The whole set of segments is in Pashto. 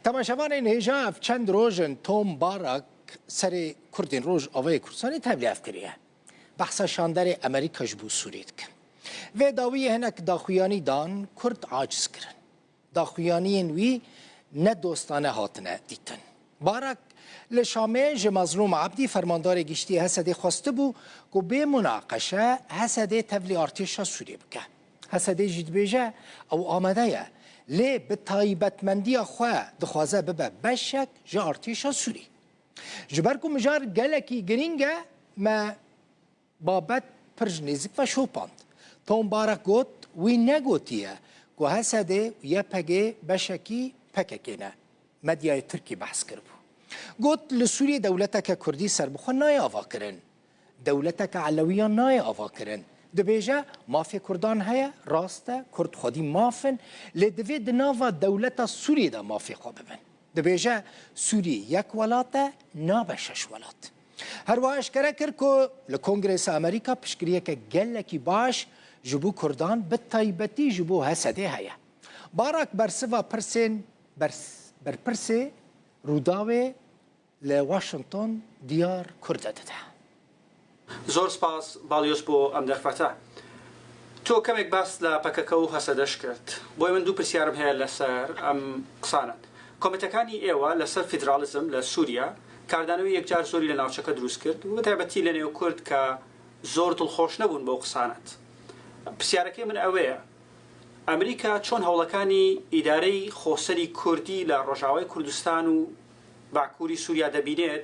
تماشاوان نهێژا چەند ڕۆژن تۆم باراک سەرێ کوردین ڕۆژ ئەوەی کوردستانی تەبلیغ کردیە بەحسە شاندەرێ ئەمریکاش بوو سووریێ دکە vê dawiyê hinek daxuyanî dan Kurd aciz kirin daxuyaniyên wî ne dostane hatine dîtin barak li Şamê ji Mazlûm Abdî fermandarê giştî Hesedê xweste bû ku bê munaqeşe Hesedê tevlî artêşa Sûriyê bike Hesedê jî dibêje ew amade ye lê bi taybetmendiya xwe dixwaze bibe beşek ji artêşa Sûrî ji ber ku mijar gelekî giring e me babet pir ji nêzik ve şopand Tom Barak got wî negotiye ku Hesedê YPG beşekî PKK ne medyayê Tirkî behs kiribû got li Sûriyê dewleteke Kurdî serbixwe nayê ava kirin dewleteke Elewiyan nayê ava kirin dibêje mafê Kurdan heye rast e Kurd xwedî mafin lê divê di nava dewleta Sûriyê de mafê xwe bibin dibêje Sûrî yek welat e nabe şeş welat herwa eşkere kir ku li Kongresa Amerîka piştgiriyeke gelekî baş ji bo Kurdan bi taybetî ji bo Hesedê heye barak bersiva pirsên berpirsê Rûdawê li Washington diyar Kurdê dide زۆر سپاس باڵیۆس بۆ ئەم دەرفەتە تۆ کەمێک باس لە پەکەکە و هەسەدەش کرد بۆی من دوو پرسیارم هەیە لەسەر ئەم قسانت کۆمەتەکانی ئێوە لەسەر فیدرالیزم لە سووریا کاردانەوەی یەکجار زۆری لە ناوچەکە دروست کرد و بەتایبەتی لە نێو کورد کە زۆر دڵخۆش نەبوون بەو قسانت پرسیارەکەی من ئەوەیە ئەمریکا چۆن هەوڵەکانی ئیدارەی خۆسەری کوردی لە ڕۆژاوای کوردستان و باکووری سووریا دەبینێت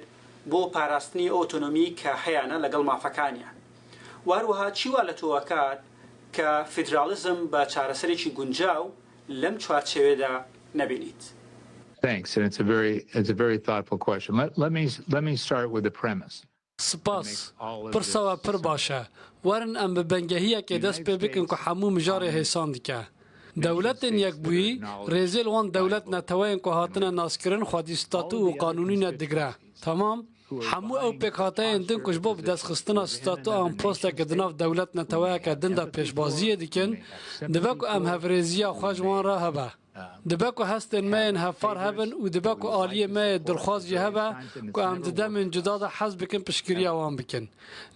بۆ پاراستنی ئۆتۆنۆمی کە هەیەە لەگەڵ مافەکانیان واروەها چیوا لە تۆوەکات کە فیدرالیزم بە چارەسەرێکی گونجاو لەم چوارچێوێدا نەبینیت Thanks, and it's a very thoughtful question. Let me start with the premise. سپاس پرسەوە پڕ باشە وەرن ئەم بەبەنگەهیەکێ دەست پێ بکەن کو هەموو مژارێ هێسان دکە دەولەتên یەکبووی رێزێل وان دەولەت نەتەوەیان کو هاتنە ناسکردن خودیستاتو و قانونی نەدیگرە تەمام هەموو ئەو پێکهاتەیان دن کوش بۆ بدەستخستنە ستاتو ئەم پۆستێکە دناو دەولەت نەتەوەیەکە دندا پێشبازیە دیکەن دەبێت و ئەم هەڤرێزیە خوۆژوان ڕە هەبە دەبێت و هەستێن مەیەن هەفار هەبن و دەبێت و ئالیە مەیە دڵخوازی هەبە کو ئەم ددەمن جودادا حەز بکەن پشتگیریە وان بکەن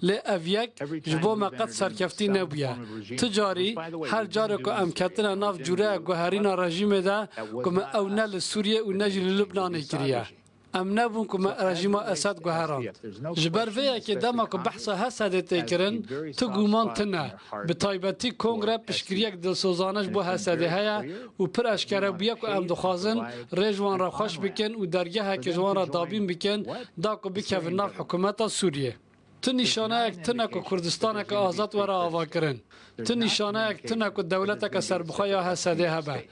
لێ ئەڤ یەک ji bo me qet serkefti nebûye ti carî her carek ku em ketine nav cûreya guherîna rejîmê de ku me ew ne li Sûriye û ne jî li Lubnanê kiriye em nebûn ku me rejîma Esed guheran ji ber vê yekê dema ku behsa Hesedê tê kirin tu gûman tune bi taybetî Kongre piştgiriyek dilsozane ji bo Hesedê heye û pir eşkere bûye ku em dixwazin rê ji wan re xweş bikin û dergeheke ji wan re dabîn bikin da ku bikevin nav hikûmeta Sûriye Tu nîşaneyek tune ku Kurdistaneke azad were avakirin. Tu nîşaneyek tune ku dewleteke serbixweya Hesedê hebe.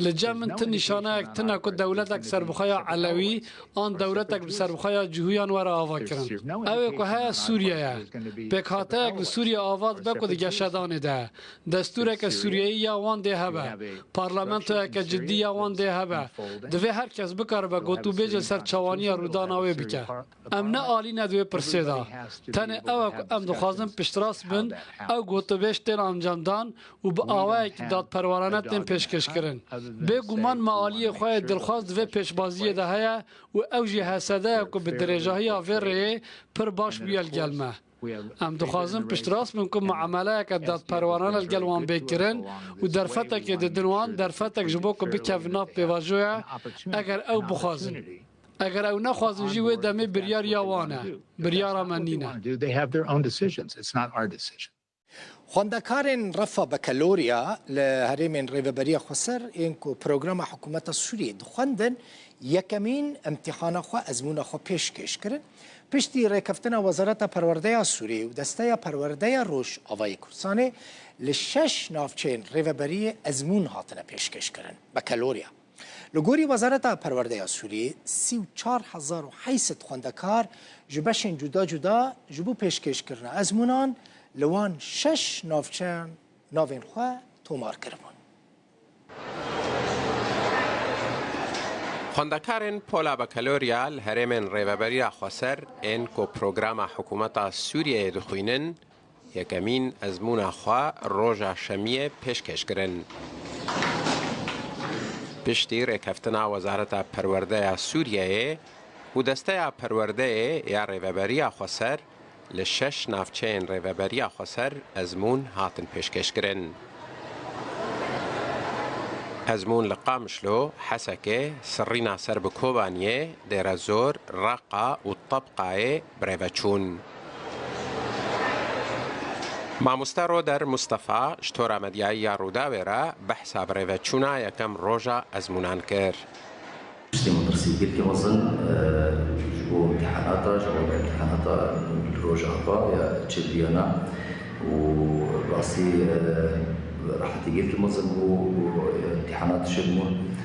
Li cem min tu nîşaneyek tune ku dewletek serbixweya Elewî an dewletek bi serbixweya cihûyan were avakirin. Ew ê ku heye Sûriyeye. Pêkhateyek li Sûriye avad be ku di geşedanê de. Destûreke Sûriyeyî ya wan dê hebe. Parlamentoyeke ciddî ya wan dê hebe. Divê her kes bikaribe gotûbêje ser çawaniya rûdana wê bike. Em ne alîne divê pirsê da. Tenê ew ku em dixwazin piştrast bin ew gotûbêj tên encamdan û bi awayekî dadperwarane tên pêşkêşkirin. Bêguman me aliyê xwe yê dilxwaz divê pêşbaziyê de heye û ew jî Hesedeya ku bi dirêjahiya vê rêyê pir baş bûye li gel me. Em dixwazin piştrast bin ku muameleyeke dadperwarane li gel wan bêkirin û derfetekê didin wan derfetek ji bo ku bikevin nav pêvajoya eger ew bixwazin. Eger ew nexwazin jî wê demê biryar ya wan e. Biryara me nîne. Xwendekarên refa Bekelorya li herêmên Rêveberiya Xweser ên ku programa hikûmeta Sûriyê dixwendin yekemîn imtîhana xwe ezmûna xwe pêşkêş kirin piştî rêkeftina Wezareta Perwerdeya Sûriyê û Desteya Perwerdeya Rojavayê Kurdistanê li 6 navçeyên Rêveberiyê ezmûn hatine pêşkêş kirin Bekelorya. Li gorî Wezareta Perwerdeya Sûriyê 34,800 xwendekar ji beşên cuda cuda ji bo pêşkêşkirina ezmûnan li wan 6 navçeyan navên xwe tomar kiribûn. Xwendekarên Pola Bekelorya li herêmên Rêveberiya Xweser ên ku programa hikûmeta Sûriyeyê dixwînin yekemîn ezmûna xwe roja şemiyê pêşkêş kirin. پشتی ریکفتنا وزارت پرورده سوریه و دسته پرورده یا ریوبری خسر لشش نافچین ریوبری خسر ازمون هاتن پیشکش کرن. ازمون لقامشلو حسكه سرينا سرب كوبانيه ديرازور رقا والطبقة بريفاتشون مع مستر در مصطفى شتورا مديايا روداويرا بحثا بريفاتشونا يكم روجا ازمونان كر مدرسي قلت وصل جبو امتحاناتا جواب امتحاناتا روجا يا تشيليانا وراسي راح تجيب المنظم وامتحانات شبمون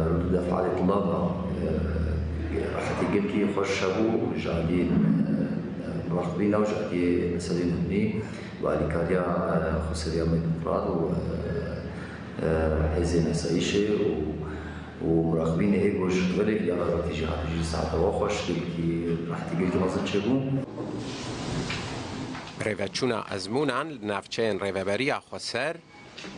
ردود افعال الطلاب راح تجيب لي خوش ابو جادين مراقبين او جادي مسؤولين هني والكاليا خسريا ميدوكرات و حزين اسايشي ومراقبين هيك وش غلق يلا تيجي هتيجي ساعه واخش راح تجيب لي منظم شبمون ریوچونا ازمونان لنافچین ریوبری خسر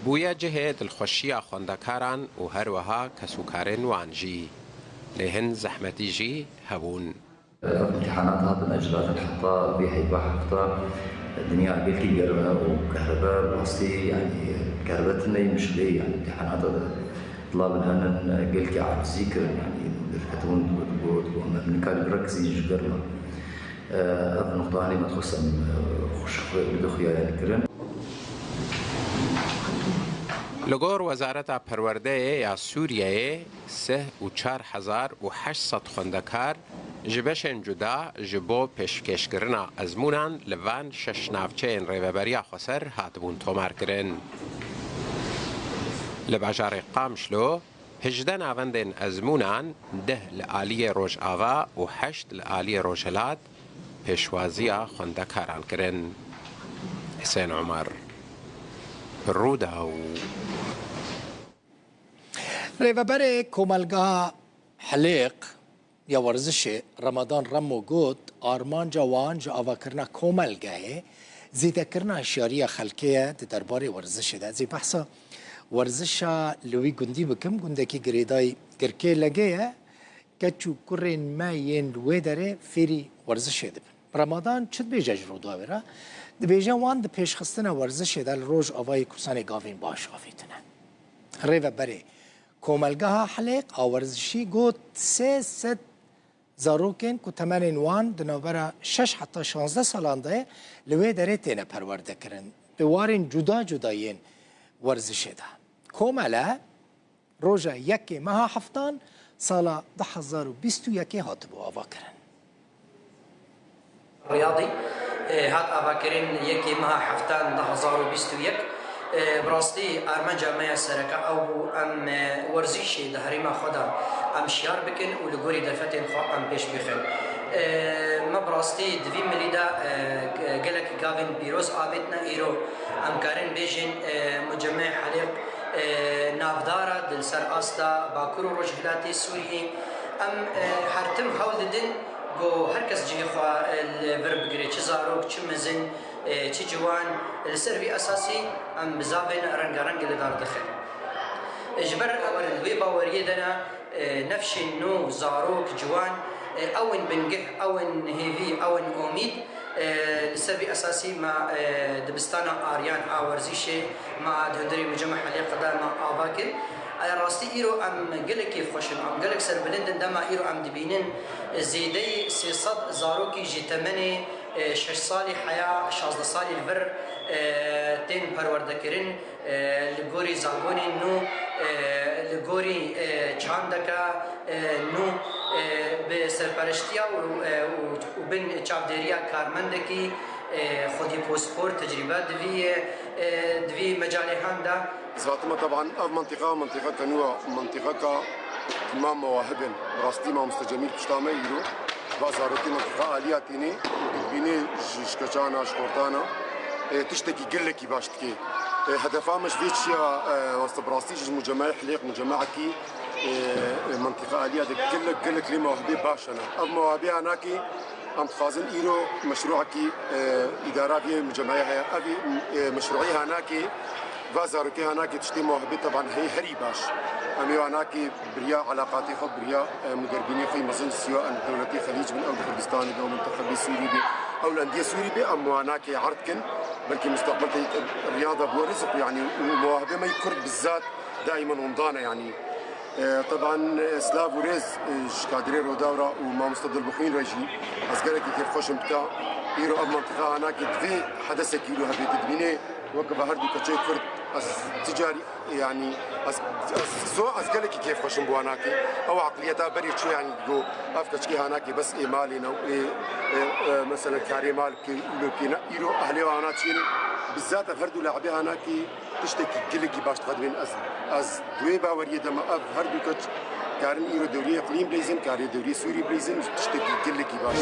بویا جهت الخوشی خواندکاران و هر وها کسوکارن وانجی لهن زحمتی جی هبون. امتحانات هذا الأجراءات حتى بهيبة حتى الدنيا قلتي قربة وكهرباء بلاستي يعني كهربتنا مش لي يعني امتحانات طلاب الآن قلتي على الذكر يعني كتبون من كان بركزي جقرنا هذا نقطة أنا ما تخصم خوش بدخيا يعني كرن. لگور وزارت پرورده یا سوریه 3,400 خواندکار جبشن جدا جبو پیشکش کردن ازمونان لوان شش نافچین ریوبری خسر هاتبون تومار کرن. لباجار قامشلو 18 ناوندن ازمونان 10 لآلی روش آوا و 8 لآلی روشلات پیشوازی خواندکاران کرن. حسین عمر رودا و ریوبر کوملگاه حلیق یا ورزش رمضان رمو گوت آرمان جوان جا آوا کرنا کوملگاه زیده کرنا اشیاری خلکیه درباره ورزش ده زی بحثا ورزش لوی گندی بکم گنده که گریدای گرکه لگه کچو کرین ماین لوی داره فیری ورزش ده رمضان چد بیجه جرو دواره ده بیجه وان ده پیش خستن ورزش ده روز آوای کسان گاوین باش آفیتنه ریوبر کوملگاه حلیق آورزشی گوت 300 زاروکن که تمنین وان دنابرا 6 حتی 16 سالانده لوی داره تینه پرورده کرن دوارین جدا جدایین ورزشی ده کومله روژه یکی ماه هفتان سالا 2021 هاتبو آوا کرن رياضي هات آوا کرن یکی ماه هفتان 2021 براستي أرمان جامعة سرقة أو أم ورزيشي دهريما خدا أم شيار بكن ولغوري دفتين خوا أم بيش بخل ما براستي دوي مليدا قلق غافين بيروز آبتنا إيرو أم كارن بيجين مجمع حليق نافدارا دل سر آستا باكورو رجهلاتي سوريين أم هرتم حول دن جو هركس جي خوا الفرب بقري چه زاروك چه مزن چه جوان السرفي أساسي أم بزافين رنگ لدار دخل جبر أول الوي باوريه دنا نفش نو زاروك جوان أون بنجح أون هيفي أون أميد السرفي أساسي مع دبستانا آريان آورزيشي مع دهندري مجمع حليق قدام آباكر راستي إيرو أم قلق كيف خوشن أم قلق سر بلندن دما إيرو أم دبينن زيدي 600 زاروكي جي 8 6 صالي حياة 16 صالي البر تين پروردكرين لغوري زاغوني نو لغوري چاندكا نو بسرپرشتيا وبن چابدريا كارمندكي خودي بوسبور تجربة دوي مجالي هاندا زاتما طبعا منطقة كنوع منطقة تمام مواهب راستي ما مستجميل بشتامي يرو بازارتي منطقة آلياتيني بيني شكشانا شكورتانا تشتكي قلكي باشتكي هدفها مش فيتشيا وسط براستيج مجمع حليق مجمعكي منطقة آلية قلك لي مواهبي باشنا أو مواهبي هناكي أم تخازن إيرو مشروعكي إدارة في مجمعية أبي مشروعي هناكي بازاركي هناكي تشتي مواهبي طبعا هي هري باش أمي وعناكي بريا علاقاتي خب بريا مدربيني خي مزن سواء دولتي خليج من أو كردستان أو منتخب سوري بي أو الأندية سوري بي أم وعناكي عرضكن بلكي مستقبل الرياضة بورزق يعني ومواهبة ما يكرد بالذات دائما ومضانة يعني طبعا سلاف وريز شكادري روداورا وما مستضل بخين رجي أسقالك كيف خوشم بتاع يرو أب منطقة هناك في حدث كيلو هبي تدبيني وقف هردو كتشي كرد تجاري يعني سو أسقالك كيف خوشم بواناكي أو عقليتها بريد شو يعني جو أفكتشكي هناك بس إيمالي أو مثلا كاري مال كيلو يرو أهلي واناتشين بالذات هردو لاعبي هناك تشتكي كلكي باش تقدمين از دوي باوريه دما هردو كتش كارن ايرو دوري اقليم بليزم كاري دوري سوري بليزم تشتكي كلكي باش